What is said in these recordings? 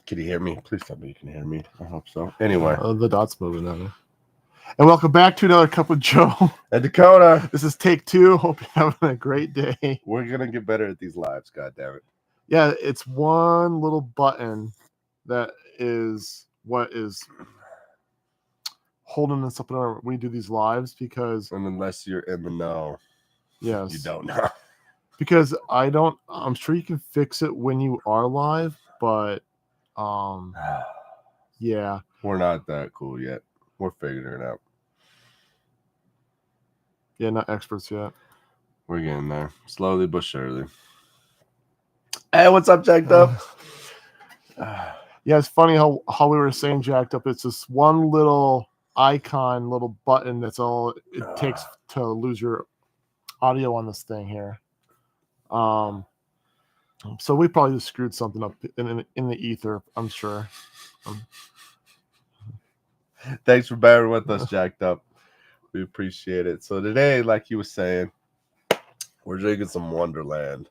Can you hear me? Please tell me you can hear me. I hope so. Anyway. The dot's moving now. And welcome back to another Cup with Joe. And Dakota. This is take 2. Hope you're having a great day. We're going to get better at these lives, goddammit. Yeah, it's one little button that is what is holding us up when we do these lives, because... And unless you're in the know, yes, you don't know. Because I'm sure you can fix it when you are live, but yeah. We're not that cool yet. We're figuring it out. Yeah, not experts yet. We're getting there. Slowly but surely. Hey, what's up, Jacked Up? Yeah, it's funny how we were saying Jacked Up. It's this one little icon, little button. That's all it takes to lose your audio on this thing here. So we probably just screwed something up in the ether, I'm sure. Thanks for bearing with us, Jacked Up. We appreciate it. So today, like you were saying, we're drinking some Wonderland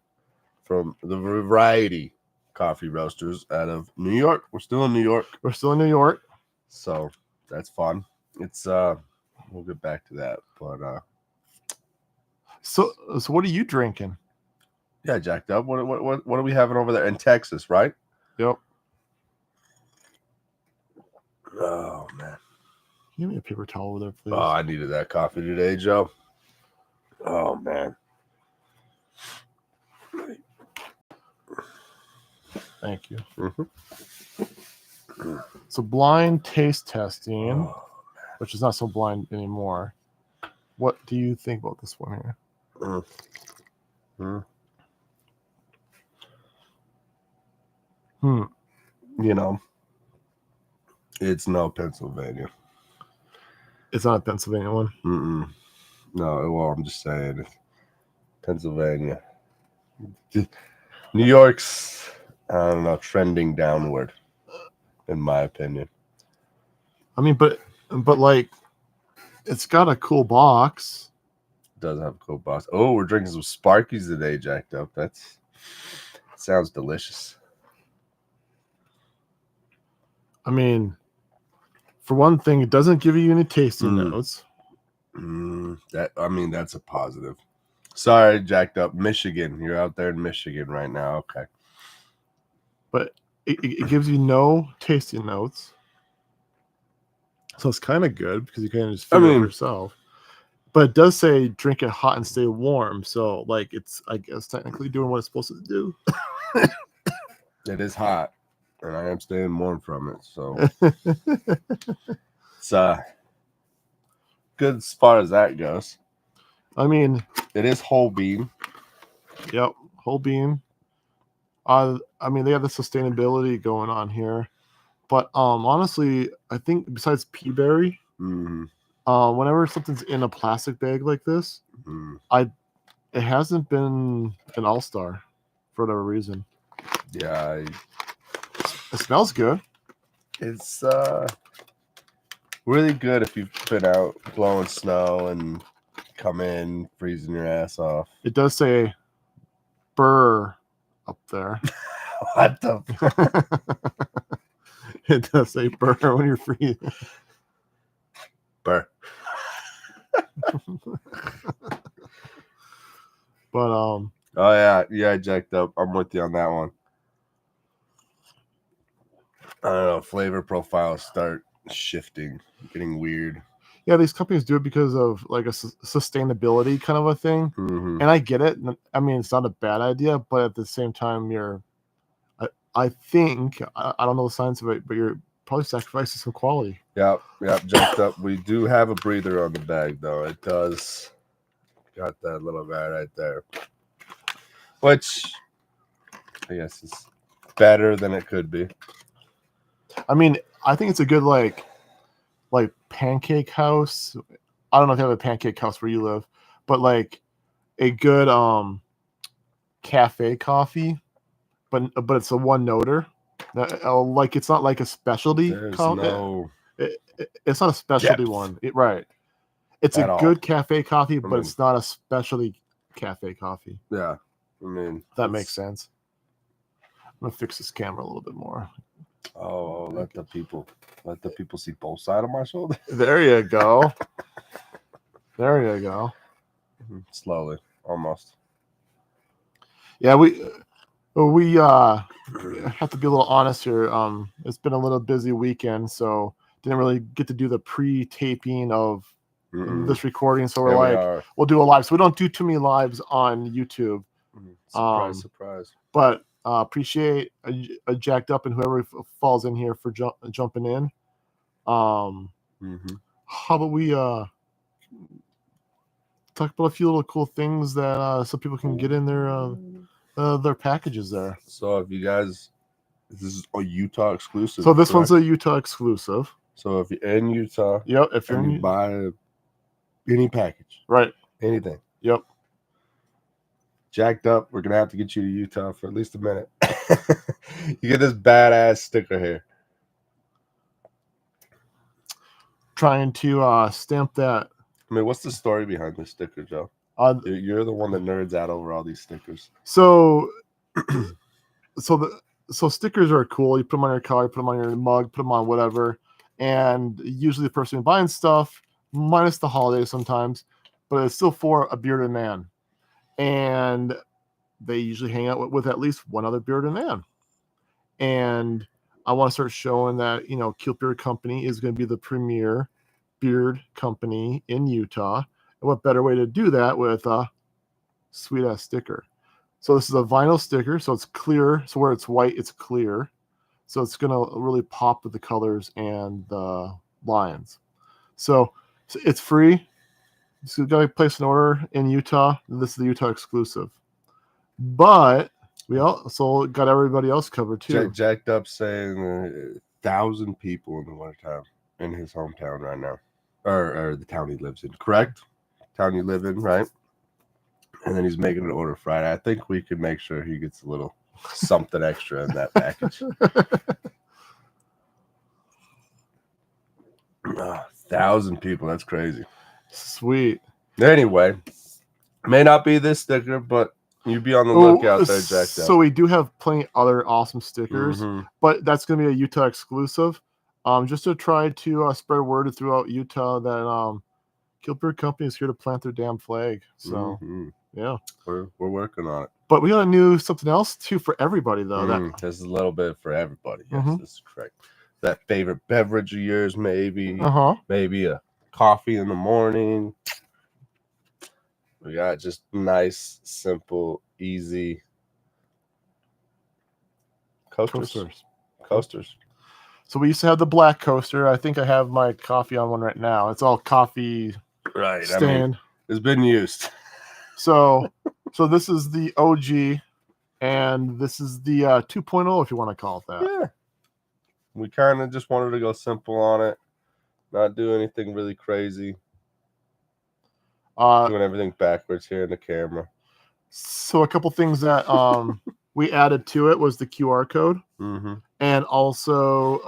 from the Variety Coffee Roasters out of New York. We're still in New York. So that's fun. It's we'll get back to that. But so what are you drinking? Yeah, Jacked Up. What are we having over there in Texas, right? Yep. Oh man. Give me a paper towel over there, please. Oh, I needed that coffee today, Joe. Oh man. Thank you. So blind taste testing, which is not so blind anymore. What do you think about this one here? You know, it's no Pennsylvania. It's not a Pennsylvania one? No, well, I'm just saying. Pennsylvania. New York's, I don't know, trending downward, in my opinion. I mean, but like, it's got a cool box. It does have a cool box. Oh, we're drinking some Sparkies today, Jacked Up. Sounds delicious. I mean, for one thing, it doesn't give you any tasting notes. That's a positive. Sorry, Jacked Up. Michigan. You're out there in Michigan right now. Okay. But it gives you no tasting notes. So it's kind of good because you can just figure it yourself. But it does say drink it hot and stay warm. So, like, it's, I guess, technically doing what it's supposed to do. It is hot. And I am staying warm from it. So it's good as far as that goes. I mean, it is whole bean. Yep, whole bean. I mean, they have the sustainability going on here, but honestly, I think besides pea berry, whenever something's in a plastic bag like this, it hasn't been an all-star for whatever reason. Yeah, it smells good. It's really good if you've been out blowing snow and come in freezing your ass off. It does say burr up there. What the? It does say burr when you're freezing. Burr. But oh yeah, Jacked Up. I'm with you on that one. I don't know, flavor profiles start shifting, getting weird. Yeah, these companies do it because of like a sustainability kind of a thing. And I get it. I mean, it's not a bad idea, but at the same time, I think, I don't know the science of it, but you're probably sacrificing some quality. Yep, Jacked Up. We do have a breather on the bag, though. It does. Got that little guy right there. Which, I guess, is better than it could be. I mean, I think it's a good, like pancake house. I don't know if you have a pancake house where you live, but like a good cafe coffee, but it's a one-noter. Like, it's not like a specialty coffee. It's not a specialty one. Right. It's a good cafe coffee, but it's not a specialty cafe coffee. Yeah. I mean, that makes sense. I'm going to fix this camera a little bit more. Oh, let the people see both sides of my shoulder. There you go. There you go. Slowly, almost. Yeah, we have to be a little honest here. It's been a little busy weekend, so didn't really get to do the pre-taping of this recording. So we'll do a live. So we don't do too many lives on YouTube. Surprise. But appreciate a Jacked Up and whoever falls in here for jumping in. How about we talk about a few little cool things that so people can get in their packages there. So if you guys, this is a Utah exclusive. So this one's a Utah exclusive. So if you're in Utah, yep. If you're you buy any package, right, anything, yep. Jacked Up, we're gonna have to get you to Utah for at least a minute. You get this badass sticker here. Trying to stamp that. I mean, what's the story behind this sticker, Joe? You're the one that nerds out over all these stickers. So stickers are cool. You put them on your car, you put them on your mug, put them on whatever. And usually the person buying stuff, minus the holidays sometimes, but it's still for a bearded man. And they usually hang out with at least one other bearded man. And I want to start showing that, KILT Beard Company is going to be the premier beard company in Utah. And what better way to do that with a sweet ass sticker? So this is a vinyl sticker, so it's clear. So where it's white, it's clear. So it's going to really pop with the colors and the lines. So it's free. So you got to place an order in Utah. This is the Utah exclusive. But we also got everybody else covered too. Jacked Up saying 1,000 people in the wintertime in his hometown right now. Or the town he lives in, correct? Town you live in, right? And then he's making an order Friday. I think we could make sure he gets a little something extra in that package. 1,000 people. That's crazy. Sweet. Anyway, may not be this sticker, but you be on the lookout there, Jacked Up. So we do have plenty other awesome stickers, but that's going to be a Utah exclusive. Just to try to spread word throughout Utah that KILT Beard Company is here to plant their damn flag. So yeah, we're working on it. But we got to do something else too for everybody though. This is a little bit for everybody. Yes, this is correct. That favorite beverage of yours, maybe. Maybe a coffee in the morning. We got just nice, simple, easy coasters. So we used to have the black coaster. I think I have my coffee on one right now. It's all coffee stained. I mean, it's been used. So this is the OG, and this is the 2.0, if you want to call it that. Yeah. We kind of just wanted to go simple on it, not do anything really crazy. Doing everything backwards here in the camera. So a couple things that we added to it was the QR code, and also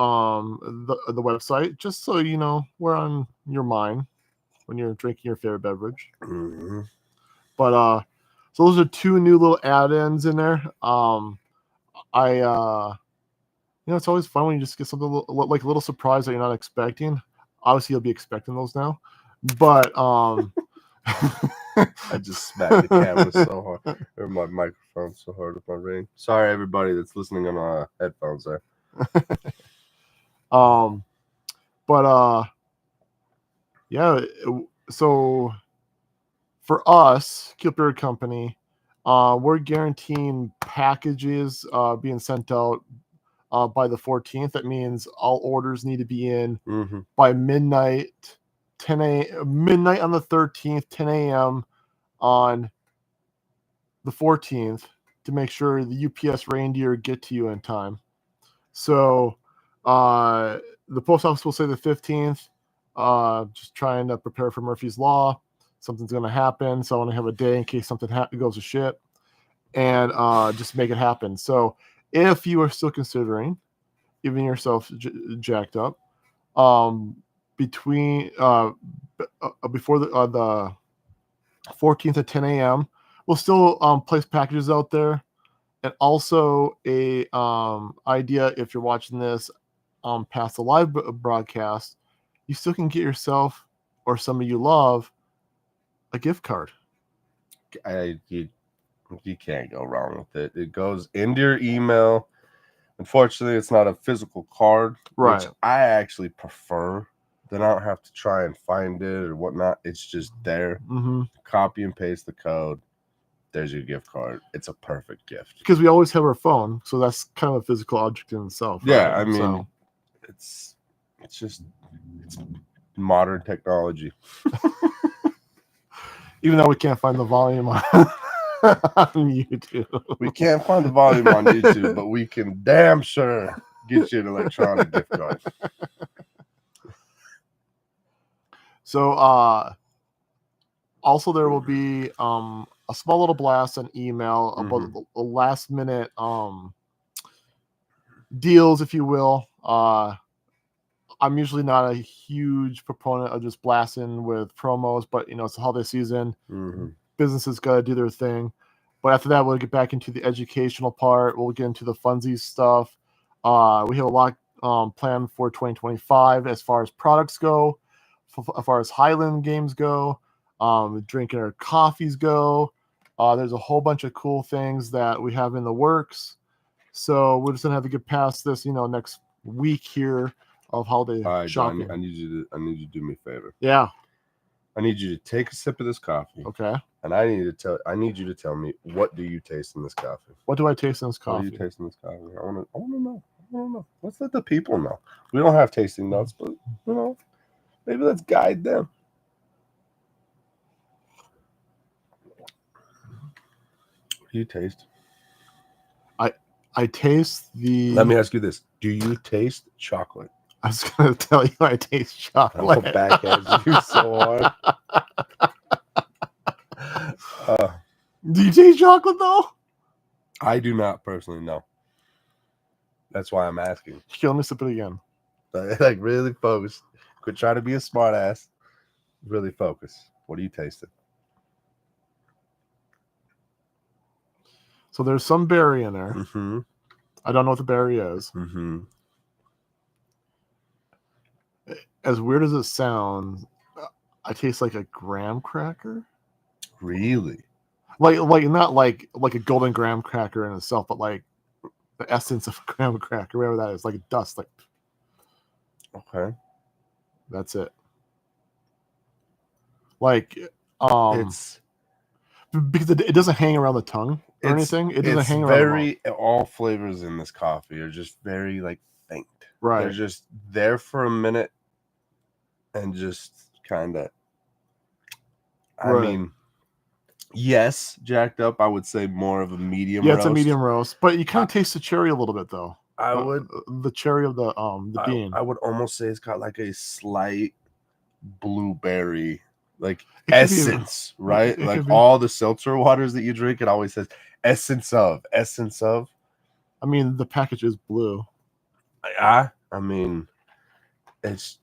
the website, just so you know we're on your mind when you're drinking your favorite beverage. But so those are two new little add-ins in there. It's always fun when you just get something like a little surprise that you're not expecting. Obviously, you'll be expecting those now, but I just smacked the camera so hard, or my microphone so hard with my ring. Sorry, everybody that's listening on headphones there. Yeah. So for us, KILT Beard Company, we're guaranteeing packages being sent out by the 14th. That means all orders need to be in by midnight. Midnight on the 13th, 10 a.m. on the 14th to make sure the UPS reindeer get to you in time. So the post office will say the 15th, just trying to prepare for Murphy's Law. Something's going to happen, so I want to have a day in case something goes to shit, and just make it happen. So if you are still considering giving yourself jacked up, before the 14th at 10 a.m. we'll still place packages out there. And also a idea, if you're watching this past the live broadcast, you still can get yourself or somebody you love a gift card. You can't go wrong with it. It goes into your email. Unfortunately, it's not a physical card, Right. which I actually prefer. Then I don't have to try and find it or whatnot. It's just there. Mm-hmm. Copy and paste the code. There's your gift card. It's a perfect gift. Because we always have our phone, so that's kind of a physical object in itself. Yeah, right? I mean, So, it's modern technology. even though we can't find the volume on, on YouTube. We can't find the volume on YouTube, but we can damn sure get you an electronic gift card. So, also there will be a small little blast and email about the last minute deals, if you will. I'm usually not a huge proponent of just blasting with promos, but it's the holiday season. Businesses got to do their thing. But after that, we'll get back into the educational part. We'll get into the funsies stuff. We have a lot planned for 2025 as far as products go, as far as Highland games go, drinking our coffees go. There's a whole bunch of cool things that we have in the works. So we're just gonna have to get past this, next week here of holiday shopping. John, I need you to do me a favor. Yeah. I need you to take a sip of this coffee. Okay. And I need you to tell me, what do you taste in this coffee? What do I taste in this coffee? What do you taste in this coffee? I want to know. I want to know. Let's let the people know. We don't have tasting notes, but maybe let's guide them. What do you taste? I taste the. Let me ask you this: do you taste chocolate? I was gonna tell you I taste chocolate. I'm gonna backhand you so hard. Do you taste chocolate though? I do not personally know. That's why I'm asking. Let me sip it again. Like really focus. Quit trying to be a smart ass. Really focus. What are you tasting? So there's some berry in there. Mm-hmm. I don't know what the berry is. Mm-hmm. As weird as it sounds, I taste like a graham cracker. Really? Like not like a golden graham cracker in itself, but like the essence of a graham cracker, whatever that is, like a dust. Like, okay, that's it. Like, it's because it doesn't hang around the tongue or anything. It doesn't hang around. All flavors in this coffee are just very like faint. Right. They're just there for a minute and just kind of. I mean, yes, jacked up. I would say more of a medium. Yeah, roast. it's a medium roast, but you kind of taste the cherry a little bit though. I would the cherry of the bean. I would almost say it's got like a slight blueberry like essence, right? Like all the seltzer waters that you drink, it always says essence of. I mean, the package is blue. I mean, it's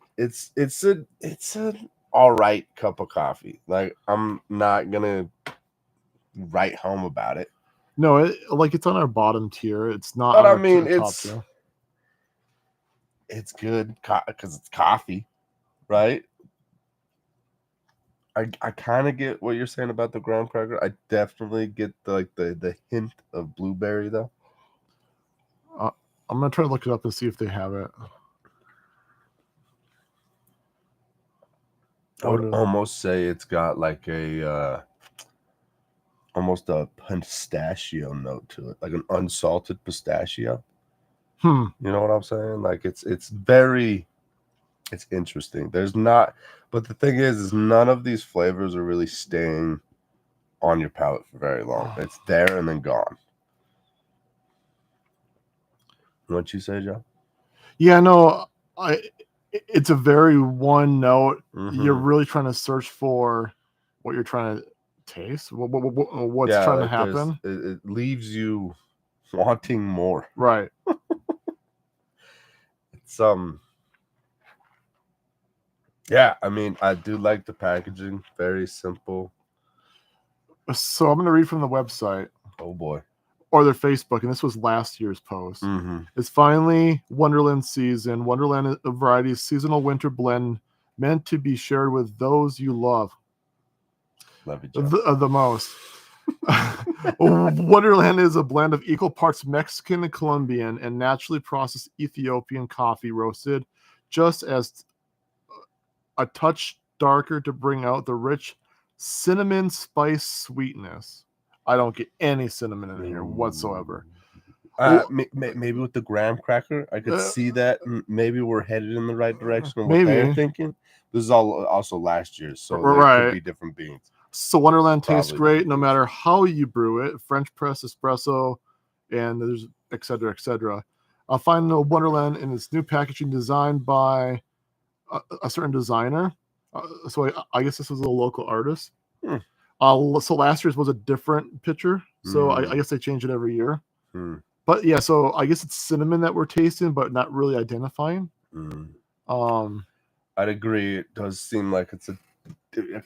an all right cup of coffee. Like, I'm not gonna write home about it. No, it's on our bottom tier. It's not. But on I mean, top tier. It's good because it's coffee, right? I kind of get what you're saying about the graham cracker. I definitely get the hint of blueberry though. I'm gonna try to look it up and see if they have it. I would almost say it's got like a almost a pistachio note to it, like an unsalted pistachio. You know what I'm saying? Like it's interesting. There's not, but the thing is none of these flavors are really staying on your palate for very long. It's there and then gone. What you say, Joe? Yeah, no, it's a very one note. You're really trying to search for what you're trying to taste. What's trying to happen? It leaves you wanting more. Right. It's yeah, I mean, I do like the packaging. Very simple. So I'm going to read from the website. Oh boy. or their Facebook, and this was last year's post. Mm-hmm. It's finally Wonderland season. Wonderland is a variety seasonal winter blend meant to be shared with those you love Love you, Joe. the most. Wonderland is a blend of equal parts Mexican and Colombian and naturally processed Ethiopian coffee roasted just as a touch darker to bring out the rich cinnamon spice sweetness. I don't get any cinnamon in here whatsoever. Maybe with the graham cracker, I could see that. Maybe we're headed in the right direction of what Maybe. they're thinking. This is all also last year, so there Right. could be different beans. So Wonderland tastes Probably great no matter how you brew it. French press, espresso, and there's et cetera, et cetera. I'll find the Wonderland in its new packaging designed by a certain designer. So I guess this was a local artist. So last year's was a different picture. So I guess they change it every year. But yeah, so I guess it's cinnamon that we're tasting, but not really identifying. I'd agree. It does seem like it's a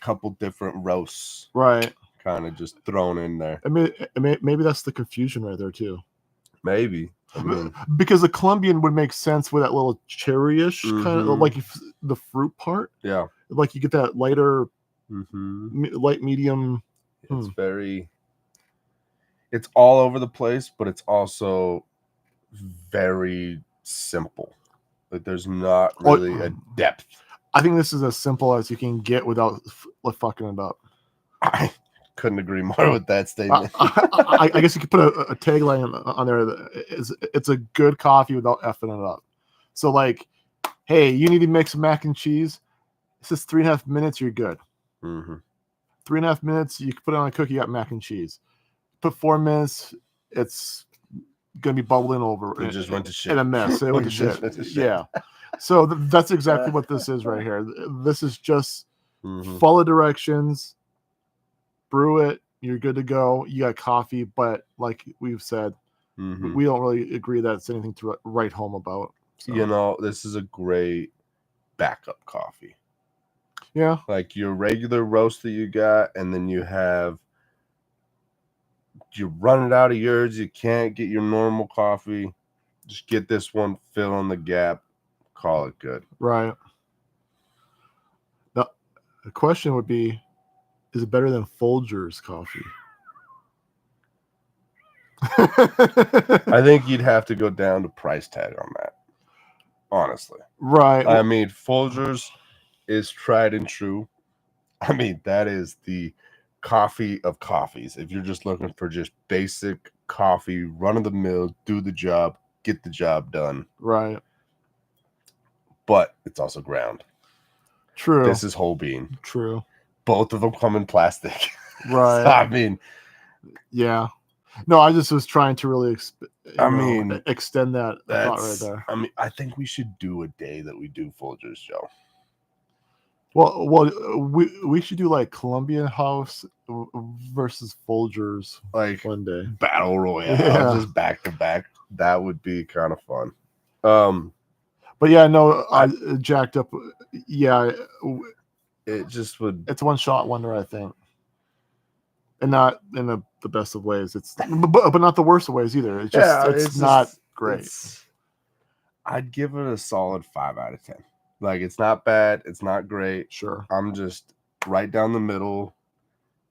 couple different roasts, right? Kind of just thrown in there. I mean, maybe that's the confusion right there too. Maybe. I mean, because the Colombian would make sense with that little cherryish kind of like the fruit part. Yeah, like you get that lighter, light medium. It's very. It's all over the place, but it's also very simple. Like there's not really a depth. I think this is as simple as you can get without fucking it up. I couldn't agree more with that statement. I guess you could put a tagline on there. It's a good coffee without effing it up. So like, hey, you need to make some mac and cheese. It says 3.5 minutes, you're good. 3.5 minutes, you can put it on a cookie, you got mac and cheese. Put 4 minutes, it's gonna be bubbling over. It just went to shit. In a mess. It went to shit. Yeah. So that's exactly what this is right here. This is just follow directions, brew it, you're good to go. You got coffee, but like we've said, we don't really agree that it's anything to write home about. So. You know, this is a great backup coffee. Yeah. Like your regular roast that you got, and then you run it out of yours, you can't get your normal coffee. Just get this one, fill in the gap, call it good. Right. Now, the question would be, is it better than Folgers coffee? I think you'd have to go down to price tag on that. Honestly. Right. I mean, Folgers is tried and true. I mean, that is the coffee of coffees. If you're just looking for just basic coffee, run of the mill, do the job, get the job done. Right. But it's also ground. True. This is whole bean. True. Both of them come in plastic. Right. So, I mean, yeah. No, I just was trying to really extend that thought right there. I mean, I think we should do a day that we do Folgers, Joe. Well, we should do like Colombian House versus Folgers like one day. Battle Royale, just back to back. That would be kind of fun. But yeah, no, I jacked up. Yeah, it just would. It's one shot wonder, I think, and not in the best of ways. It's but not the worst of ways either. It's just it's not great. I'd give it a solid 5 out of 10. Like, it's not bad. It's not great. Sure. I'm just right down the middle.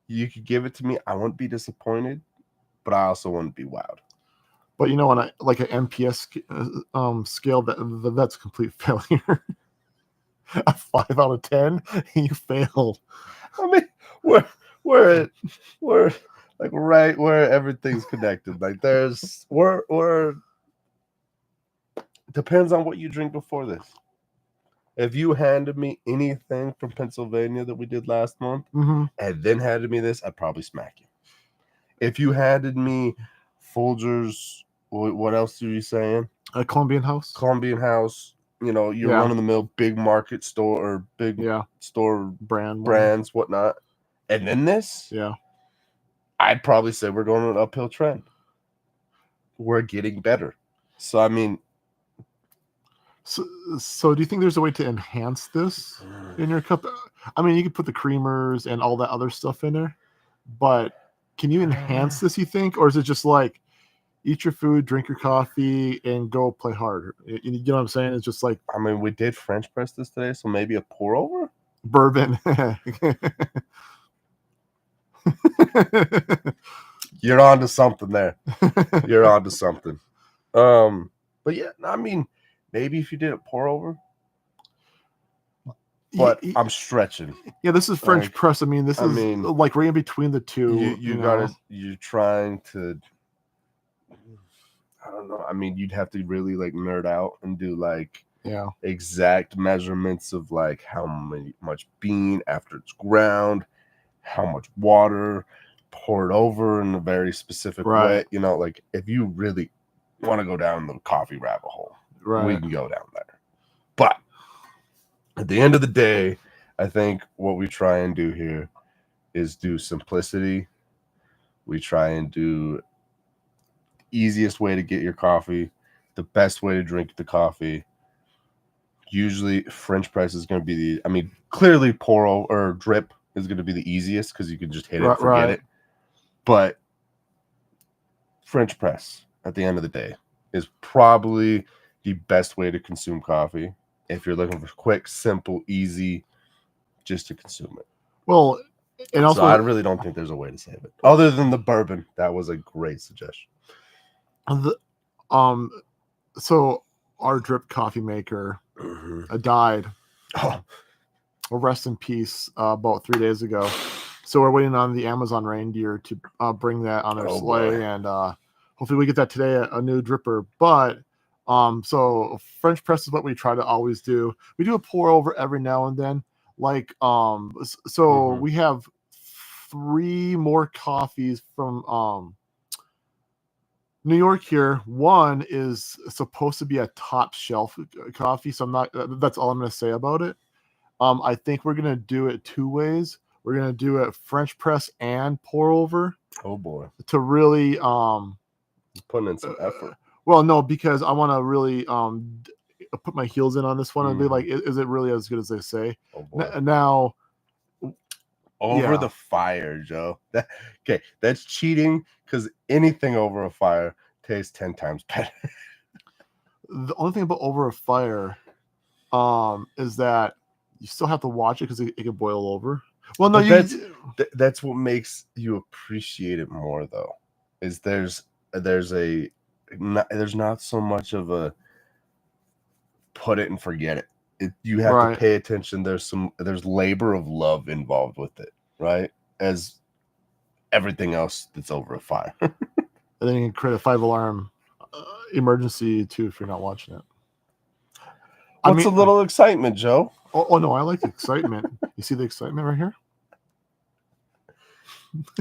You could give it to me. I wouldn't be disappointed, but I also wouldn't be wowed. But you know, when I like an MPS scale, that's a complete failure. A 5 out of 10, you failed. I mean, we're like right where everything's connected. Like we're depends on what you drink before this. If you handed me anything from Pennsylvania that we did last month and then handed me this, I'd probably smack you. If you handed me Folgers, what else are you saying? A Colombian House. Colombian House. You know, your run-of-the-mill big market store or big store brands, whatnot. And then this? Yeah. I'd probably say we're going on an uphill trend. We're getting better. So, I mean... So do you think there's a way to enhance this in your cup? I mean, you could put the creamers and all that other stuff in there, but can you enhance this, you think? Or is it just like, eat your food, drink your coffee, and go play hard. You know what I'm saying? It's just like I mean, we did French press this today, so maybe a pour over. bourbon. You're on to something there. You're on to something. But yeah, I mean, maybe if you did a pour over. But I'm stretching. Yeah, this is French press. I mean, this is like right in between the two. You're trying to. I don't know. I mean, you'd have to really like nerd out and do like exact measurements of like how much bean after it's ground, how much water poured over in a very specific way. You know, like if you really want to go down the coffee rabbit hole, we can go down there. But at the end of the day, I think what we try and do here is do simplicity. We try and do easiest way to get your coffee, the best way to drink the coffee. Usually French press is going to be clearly pour or drip is going to be the easiest because you can just hit it and forget it. But French press at the end of the day is probably the best way to consume coffee if you're looking for quick, simple, easy, just to consume it. Well, and also, so I really don't think there's a way to save it other than the bourbon. That was a great suggestion. So our drip coffee maker died. Oh, rest in peace. About 3 days ago. So we're waiting on the Amazon reindeer to bring that on their sleigh, and hopefully we get that today. A new dripper, but so French press is what we try to always do. We do a pour over every now and then. Like we have 3 more coffees from New York here. One is supposed to be a top shelf coffee, so that's all I'm going to say about it. I think we're going to do it 2 ways. We're going to do it French press and pour over. Oh boy. To really putting in some effort. Well, no, because I want to really put my heels in on this one and be like, is it really as good as they say? Oh boy. Now over the fire, Joe. That's cheating because anything over a fire tastes 10 times better. The only thing about over a fire is that you still have to watch it because it can boil over. Well, no, that's what makes you appreciate it more, though. Is there's not so much of a put it and forget it. You have to pay attention. There's labor of love involved with it, right? As everything else that's over a fire. And then you can create a 5-alarm emergency too if you're not watching it. What's a little excitement, Joe? Oh no, I like the excitement. You see the excitement right here?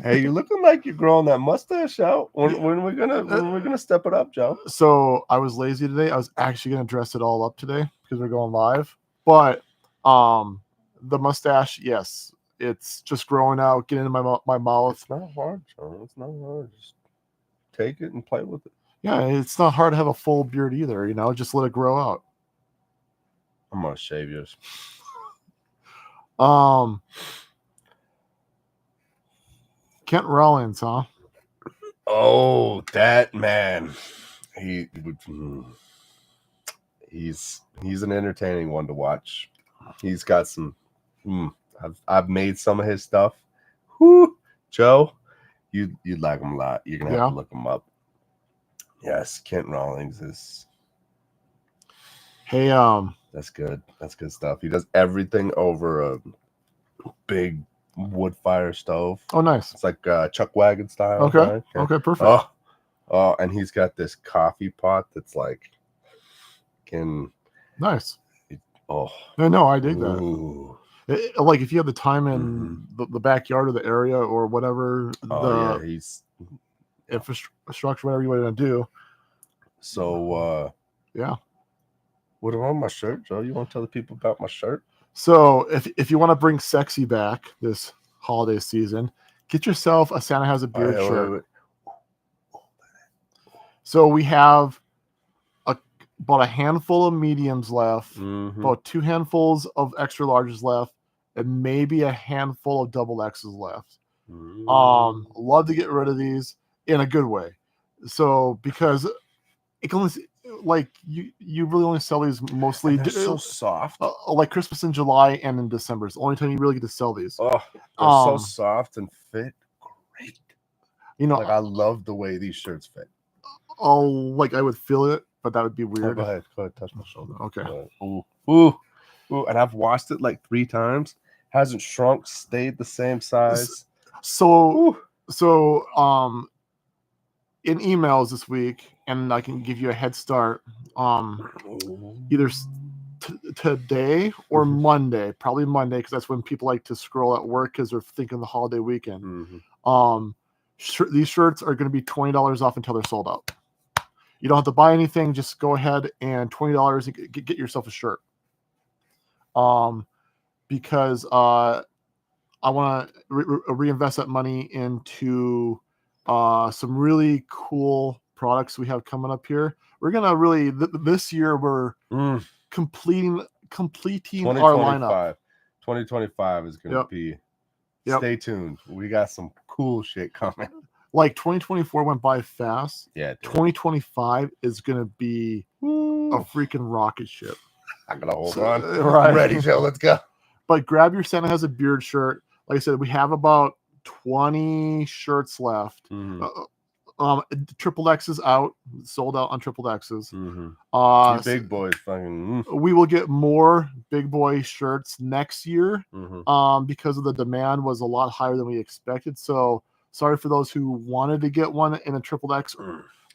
Hey, you're looking like you're growing that mustache out. When are we gonna step it up, Joe? So I was lazy today. I was actually gonna dress it all up today because we're going live. But the mustache, yes, it's just growing out, getting into my mouth. It's not hard, Joe. It's not hard. Just take it and play with it. Yeah, it's not hard to have a full beard either. You know, just let it grow out. I'm gonna shave yours. Kent Rollins, huh? Oh, that man. He's an entertaining one to watch. He's got some. I've made some of his stuff. Whoo, Joe, you'd like him a lot. You're gonna have to look him up. Yes, Kent Rollins is. Hey, that's good. That's good stuff. He does everything over a big wood fire stove. Oh, nice. It's like Chuck Wagon style. Okay. Okay, perfect. Oh, and he's got this coffee pot that's like nice. Oh. No, I dig that. Like if you have the time in the backyard or the area or whatever he's infrastructure, whatever you want to do. So yeah. What about my shirt, Joe? You want to tell the people about my shirt? So if you want to bring sexy back this holiday season, get yourself a Santa Has a Beard shirt. Wait. So we have about a handful of mediums left, about 2 handfuls of extra larges left, and maybe a handful of double X's left. Love to get rid of these in a good way. So because it can only like you really only sell these mostly And they're so soft. like Christmas in July and in December. It's the only time you really get to sell these. Oh, they're so soft and fit great. You know, like I love the way these shirts fit. Oh, like I would feel it, but that would be weird. Go ahead, touch my shoulder. Okay. Ooh. And I've washed it like 3 times. Hasn't shrunk, stayed the same size. So in emails this week, and I can give you a head start. Either today or Monday, probably Monday, because that's when people like to scroll at work because they're thinking of the holiday weekend. These shirts are going to be $20 off until they're sold out. You don't have to buy anything. Just go ahead and $20 and get yourself a shirt. Because I want to reinvest that money into some really cool products we have coming up here. We're gonna really this year we're completing our lineup. 2025 is gonna be. Stay tuned. We got some cool shit coming. Like 2024 went by fast. Yeah. 2025 is gonna be a freaking rocket ship. I'm gonna hold on. Right. I'm ready, Joe. Let's go. But grab your Santa Has a Beard shirt. Like I said, we have about 20 shirts left. Triple X is out, sold out on Triple X's. Big boys, fucking. We will get more big boy shirts next year. Because of the demand was a lot higher than we expected. So sorry for those who wanted to get one in a Triple X.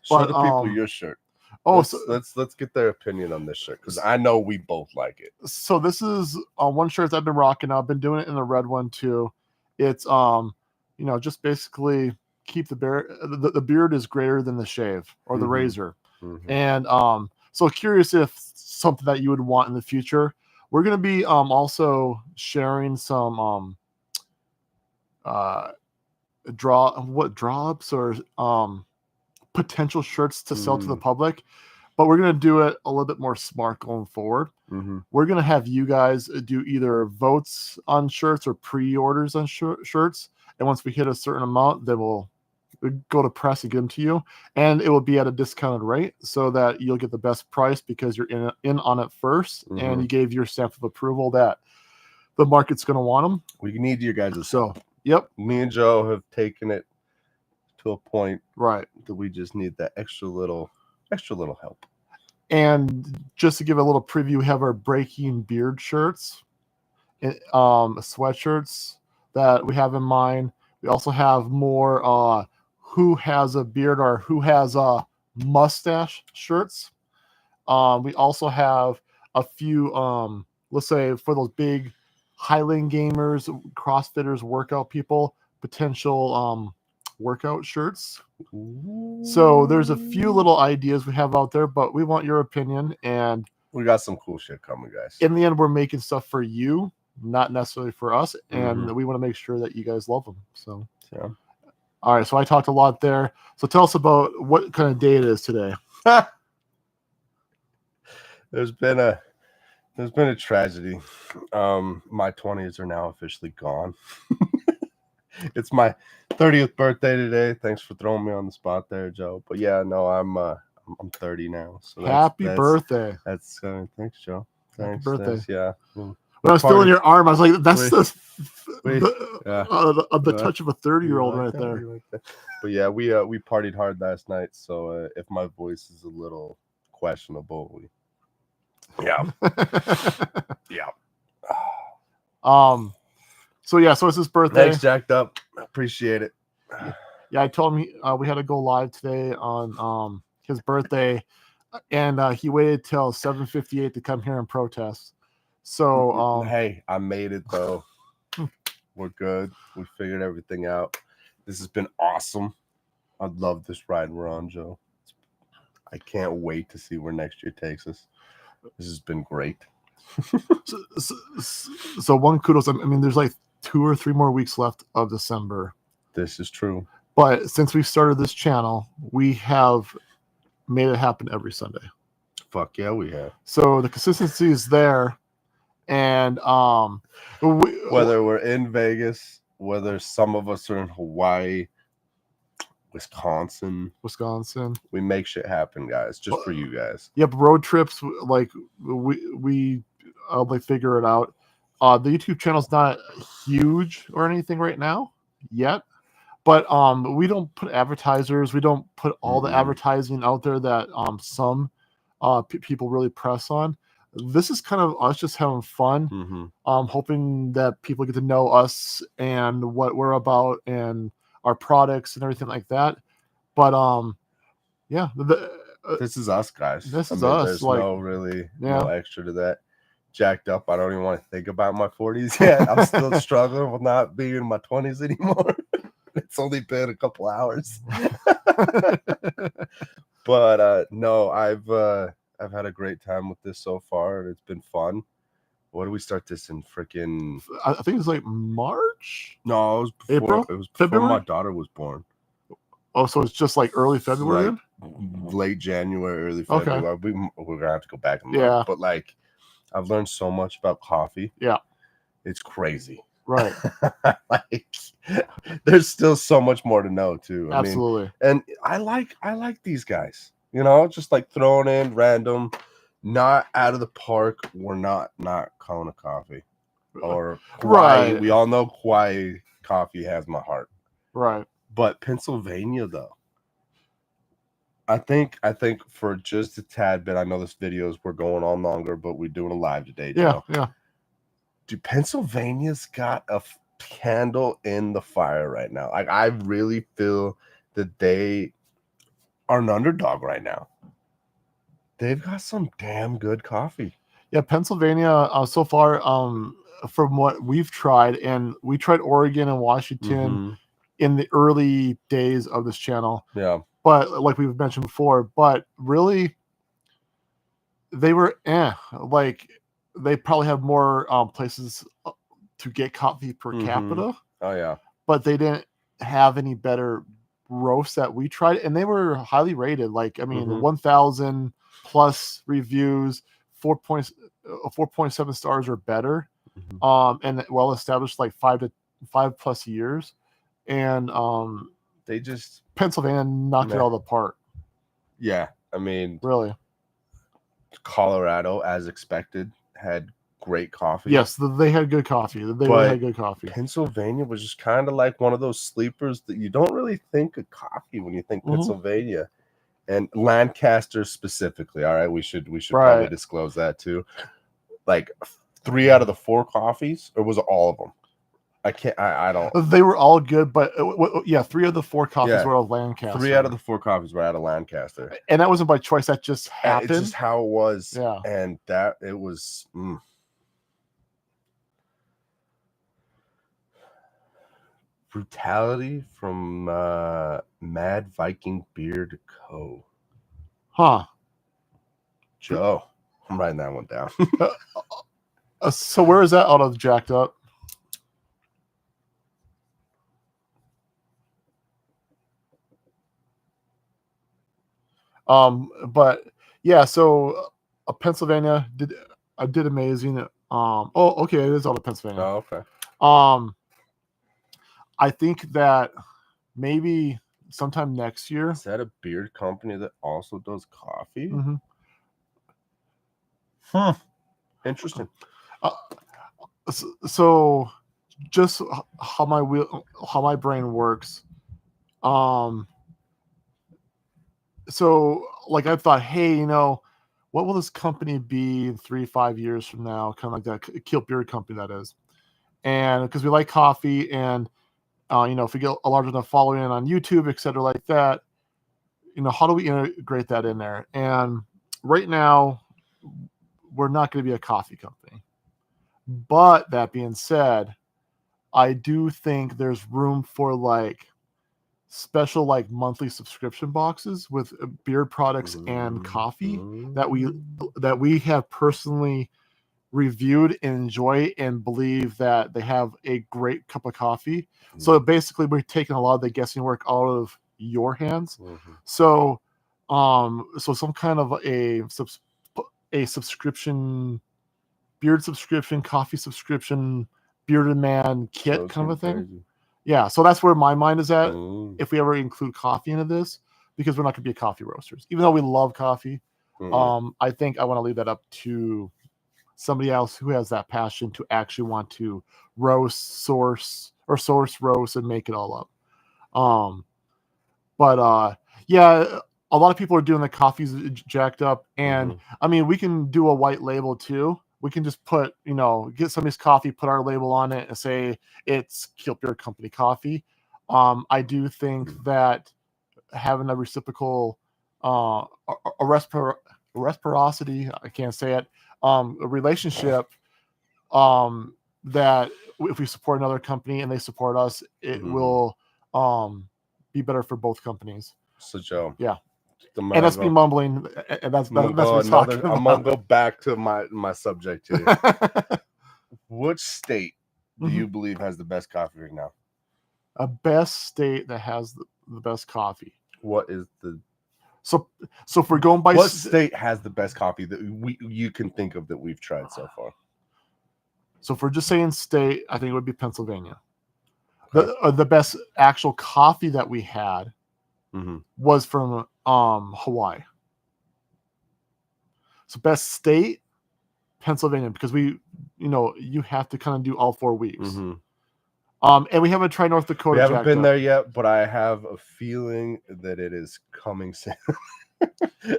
Show the people your shirt. Let's get their opinion on this shirt because I know we both like it. So this is one shirt that I've been rocking. I've been doing it in the red one too. It's just basically keep the beard. The beard is greater than the shave or the razor. And so curious if something that you would want in the future. We're gonna be also sharing some drops or potential shirts to sell to the public, but we're going to do it a little bit more smart going forward. We're going to have you guys do either votes on shirts or pre-orders on shirts, and once we hit a certain amount, then we'll go to press and get them to you, and it will be at a discounted rate so that you'll get the best price because you're in on it first, and you gave your stamp of approval that the market's going to want them. We need you guys. Yep. Me and Joe have taken it to a point that we just need that extra little help. And just to give a little preview, we have our Breaking Beard shirts, sweatshirts that we have in mind. We also have more who has a beard or who has a mustache shirts. We also have a few let's say for those big Highland gamers, CrossFitters, workout people, potential workout shirts. So there's a few little ideas we have out there, but we want your opinion, and we got some cool shit coming, guys. In the end, we're making stuff for you, not necessarily for us, and we want to make sure that you guys love them. So all right, so I talked a lot there. So tell us about what kind of day it is today. There's been a tragedy. My 20s are now officially gone. It's my 30th birthday today. Thanks for throwing me on the spot there, Joe. But yeah, no, I'm 30 now. So happy birthday. That's thanks, Joe. Thanks. Happy birthday. Yeah. When I was feeling your arm, I was like, that's the touch of a 30-year-old right there. But yeah, we partied hard last night. So if my voice is a little questionable, yeah. So it's his birthday. Thanks, Jacked Up. Appreciate it. Yeah, I told him we had to go live today on his birthday, and he waited till 7:58 to come here and protest. So hey, I made it though. We're good. We figured everything out. This has been awesome. I love this ride we're on, Joe. I can't wait to see where next year takes us. This has been great. So one kudos. I mean, there's like 2 or 3 more weeks left of December. This is true. But since we started this channel, we have made it happen every Sunday. Fuck yeah, we have. So the consistency is there, and whether we're in Vegas, whether some of us are in Hawaii, Wisconsin. We make shit happen, guys, just for you guys. Yep, road trips, like we like figure it out. The YouTube channel's not huge or anything right now yet, but we don't put advertisers. We don't put all the advertising out there that some people really press on. This is kind of us just having fun, hoping that people get to know us and what we're about and our products and everything like that. But yeah, this is us, guys. This is us. There's like, no extra to that. Jacked up. I don't even want to think about my 40s yet. I'm still struggling with not being in my 20s anymore. It's only been a couple hours. But no, I've had a great time with this so far, and it's been fun. What do we start this in? Freaking, I think it's like March. No, it was before, April. It was before February? my daughter was born. Oh, so it's just like early February, like late January, early February. Okay. We're gonna have to go back and look. But like, I've learned so much about coffee. Yeah, it's crazy. Right. Like, there's still so much more to know too. Absolutely. And I like these guys. You know, just like throwing in random, not out of the park. We're not calling a coffee or right. We all know Kauai coffee has my heart. Right. But Pennsylvania, though, I think for just a tad bit, I know this videos we're going on longer, but we're doing a live today. Joe. Yeah. Dude, Pennsylvania's got a candle in the fire right now. Like, I really feel that they are an underdog right now. They've got some damn good coffee. Yeah, Pennsylvania so far, from what we've tried, and we tried Oregon and Washington in the early days of this channel. Yeah. But like we've mentioned before, but really they were like they probably have more places to get coffee per capita. Oh yeah. But they didn't have any better roasts that we tried, and they were highly rated. Like, I mean, 1,000 plus reviews, 4.7 stars or better, and well established, like 5+ years, and they just Pennsylvania knocked it out of the park. Yeah, I mean, really. Colorado, as expected, had great coffee. Yes, they had good coffee. They had good coffee. Pennsylvania was just kind of like one of those sleepers that you don't really think of coffee when you think Pennsylvania. And Lancaster specifically. All right, we should probably disclose that too. Like 3 out of the 4 coffees, or was it all of them? I don't. They were all good, but 3 of the 4 coffees were out of Lancaster. 3 out of the 4 coffees were out of Lancaster, and that wasn't by choice. That just happened. It's just how it was. Yeah, and that it was. Brutality from Mad Viking Beard Co. Huh. Joe, I'm writing that one down. So where is that out of, Jacked Up? But yeah, so Pennsylvania did amazing. Okay, it is out of Pennsylvania. Oh, okay. I think that maybe sometime next year. Is that a beard company that also does coffee? Interesting. So just how my brain works. So like I thought, hey, you know, what will this company be in 3-5 years from now? Kind of like that KILT Beard company, that is. And because we like coffee, and you know, if we get a large enough following on YouTube, etc., like that, you know, how do we integrate that in there? And right now, we're not going to be a coffee company. But that being said, I do think there's room for like special like monthly subscription boxes with beard products and coffee that we have personally reviewed and enjoy and believe that they have a great cup of coffee. So basically we're taking a lot of the guessing work out of your hands. So some kind of a subscription, beard subscription, coffee subscription, bearded man kit kind of a thing. Yeah, so that's where my mind is at. Mm. If we ever include coffee into this, because we're not going to be coffee roasters, even though we love coffee. I think I want to leave that up to somebody else who has that passion to actually want to source, roast, and make it all up. But yeah, a lot of people are doing the coffees jacked up, and I mean, we can do a white label too. We can just put, get somebody's coffee, put our label on it, and say it's KILT Beard Company coffee. I do think that having a reciprocal, a reciprocity, I can't say it, a relationship, that if we support another company and they support us, it will be better for both companies. So Joe, yeah, and that's me mumbling, and that's what we're talking about. I'm gonna go back to my subject here. Which state do you believe has the best coffee right now? A best state that has the best coffee. What is the so if we're going by what state has the best coffee that you can think of that we've tried so far? So if we're just saying state, I think it would be Pennsylvania. Okay. The best actual coffee that we had was from Hawaii. So best state, Pennsylvania, because you have to kind of do all 4 weeks. And we haven't tried North Dakota. We haven't been there yet, but I have a feeling that it is coming soon.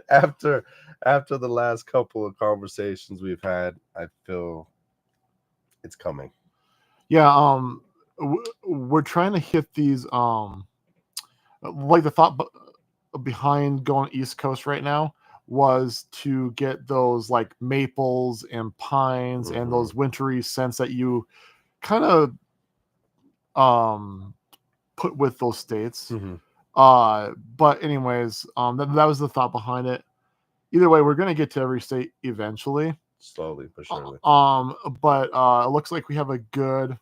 after the last couple of conversations we've had, I feel it's coming. Yeah, we're trying to hit these like the thought behind going East Coast right now was to get those like maples and pines and those wintry scents that you kind of put with those states. But anyways, that was the thought behind it. Either way, we're going to get to every state eventually. Slowly but surely. But it looks like we have a good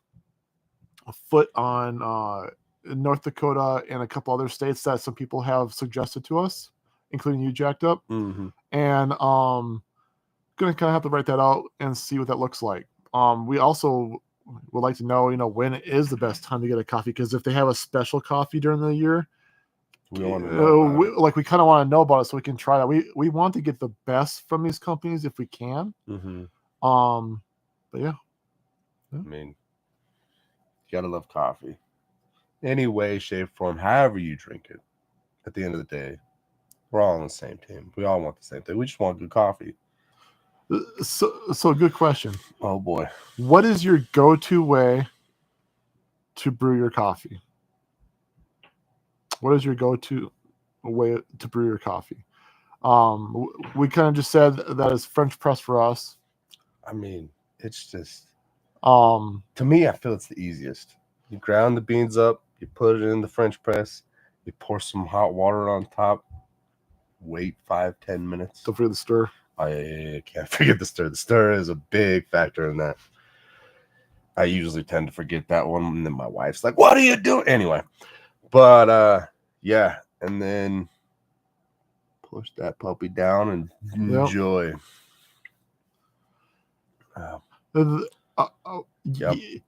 foot on North Dakota and a couple other states that some people have suggested to us, including you, Jacked Up. And gonna kind of have to write that out and see what that looks like. We also would like to know, when it is the best time to get a coffee, because if they have a special coffee during the year, we want to know we kind of want to know about it so we can try that. We want to get the best from these companies if we can. But yeah. I mean, you gotta love coffee. Any way, shape, form, however you drink it. At the end of the day, we're all on the same team. We all want the same thing. We just want good coffee. So good question. Oh boy. What is your go-to way to brew your coffee? What is your go-to way to brew your coffee? We kind of just said that is French press for us. I mean, it's just to me, I feel it's the easiest. You ground the beans up, you put it in the French press, you pour some hot water on top, wait 5-10 minutes. Don't forget the stir. I can't forget the stir. The stir is a big factor in that. I usually tend to forget that one, and then my wife's like, "What are you doing?" Anyway, but yeah, and then push that puppy down and enjoy.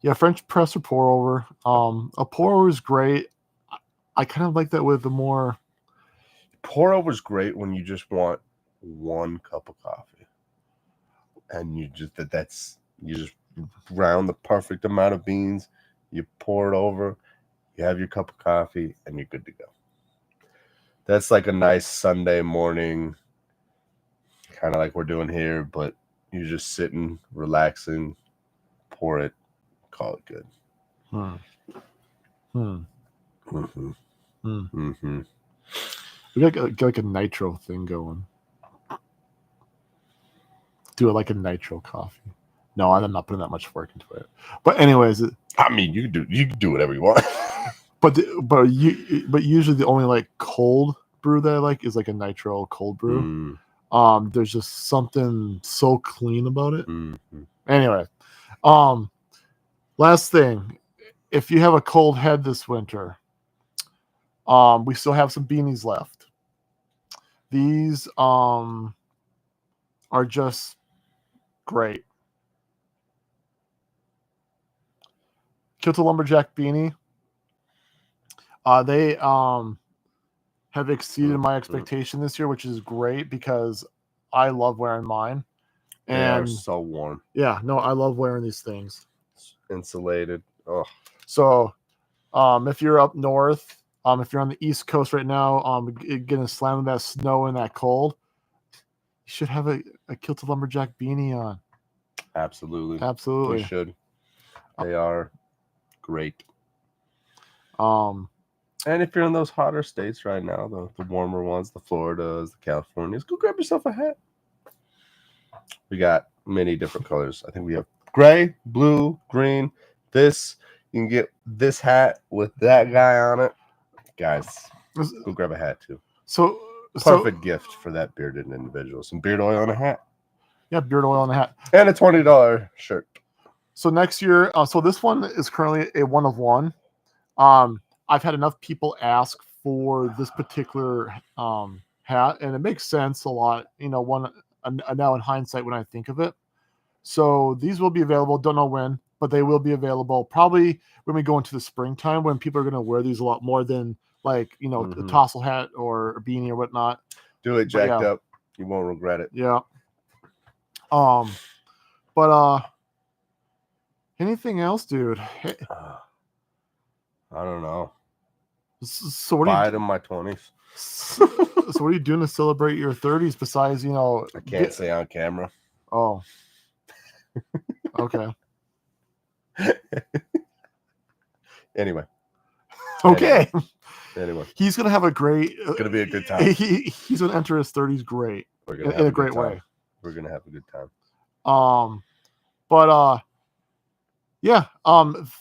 Yeah, French press or pour over. A pour over is great. I kind of like that with the more. Pour over is great when you just want 1 cup of coffee, and you just ground the perfect amount of beans. You pour it over, you have your cup of coffee, and you're good to go. That's like a nice Sunday morning, kind of like we're doing here, but you're just sitting, relaxing, pour it, call it good. We got like a nitro thing going. Do it like a nitro coffee. No, I'm not putting that much work into it. But anyways, I mean, you can do whatever you want. but usually the only like cold brew that I like is like a nitro cold brew. There's just something so clean about it. Anyway, last thing, if you have a cold head this winter, we still have some beanies left. These are just great. KILT Lumberjack beanie. They have exceeded my Mm. expectation this year, which is great because I love wearing mine. They are And so warm, yeah, no, I love wearing these things. insulated. Oh, So, if you're up north, if you're on the East Coast right now, getting slammed with that snow and that cold, you should have a kilted lumberjack beanie on. absolutely. Absolutely. You should. They are great. Um, And if you're in those hotter states right now, the warmer ones, the Floridas, the Californias, go grab yourself a hat. We got many different colors. I think we have gray, blue, green. This, you can get this hat with that guy on it. Guys, go grab a hat too. So Perfect gift for that bearded individual. Some beard oil and a hat. Yeah, beard oil on the hat. And a $20 shirt. So next year, so this one is currently a 1 of 1. I've had enough people ask for this particular hat, and it makes sense a lot. Now in hindsight when I think of it. So these will be available. Don't know when, but they will be available probably when we go into the springtime when people are going to wear these a lot more than a tassel hat or a beanie or whatnot. Do it jacked up. You won't regret it. Yeah. But anything else, dude? I don't know. So what Buy it in my 20s. So what are you doing to celebrate your 30s besides, I can't say on camera. Oh. Okay. Anyway. Anyway. He's going to have a great... It's going to be a good time. He's going to enter his 30s great. We're gonna in a great way. We're going to have a good time. But yeah,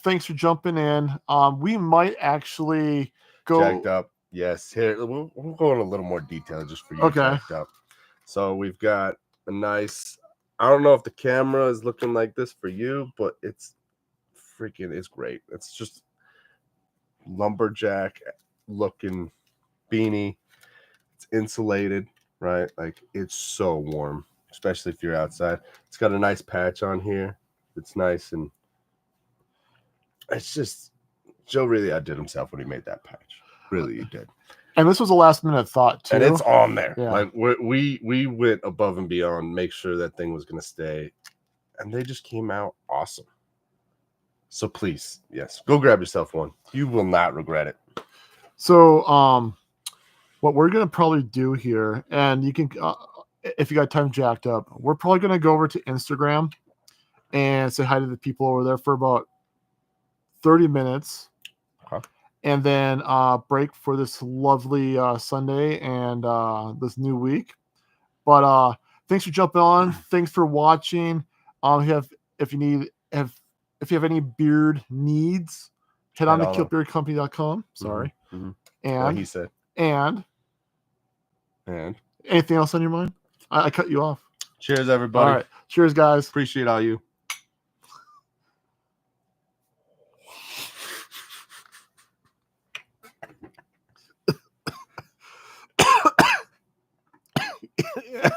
thanks for jumping in. We might actually go... Jacked up. Yes. Here, we'll go in a little more detail just for you. Okay. Jacked up. So we've got a nice... I don't know if the camera is looking like this for you, but it's great. It's just lumberjack looking beanie. It's insulated, right? Like it's so warm, especially if you're outside. It's got a nice patch on here. It's nice, and it's just Joe really outdid himself when he made that patch. Really, he did. And this was a last minute thought too. And it's on there. Yeah. Like we went above and beyond, make sure that thing was going to stay, and they just came out awesome. So please, yes, go grab yourself one. You will not regret it. So what we're gonna probably do here, and you can, if you got time jacked up, we're probably gonna go over to Instagram and say hi to the people over there for about 30 minutes. Okay. And then break for this lovely Sunday and this new week. But thanks for jumping on. Thanks for watching. If you have any beard needs, head on to kiltbeardcompany.com. Sorry. Mm-hmm. And what he said. And anything else on your mind? I cut you off. Cheers, everybody. All right. Cheers, guys. Appreciate all you. Yeah.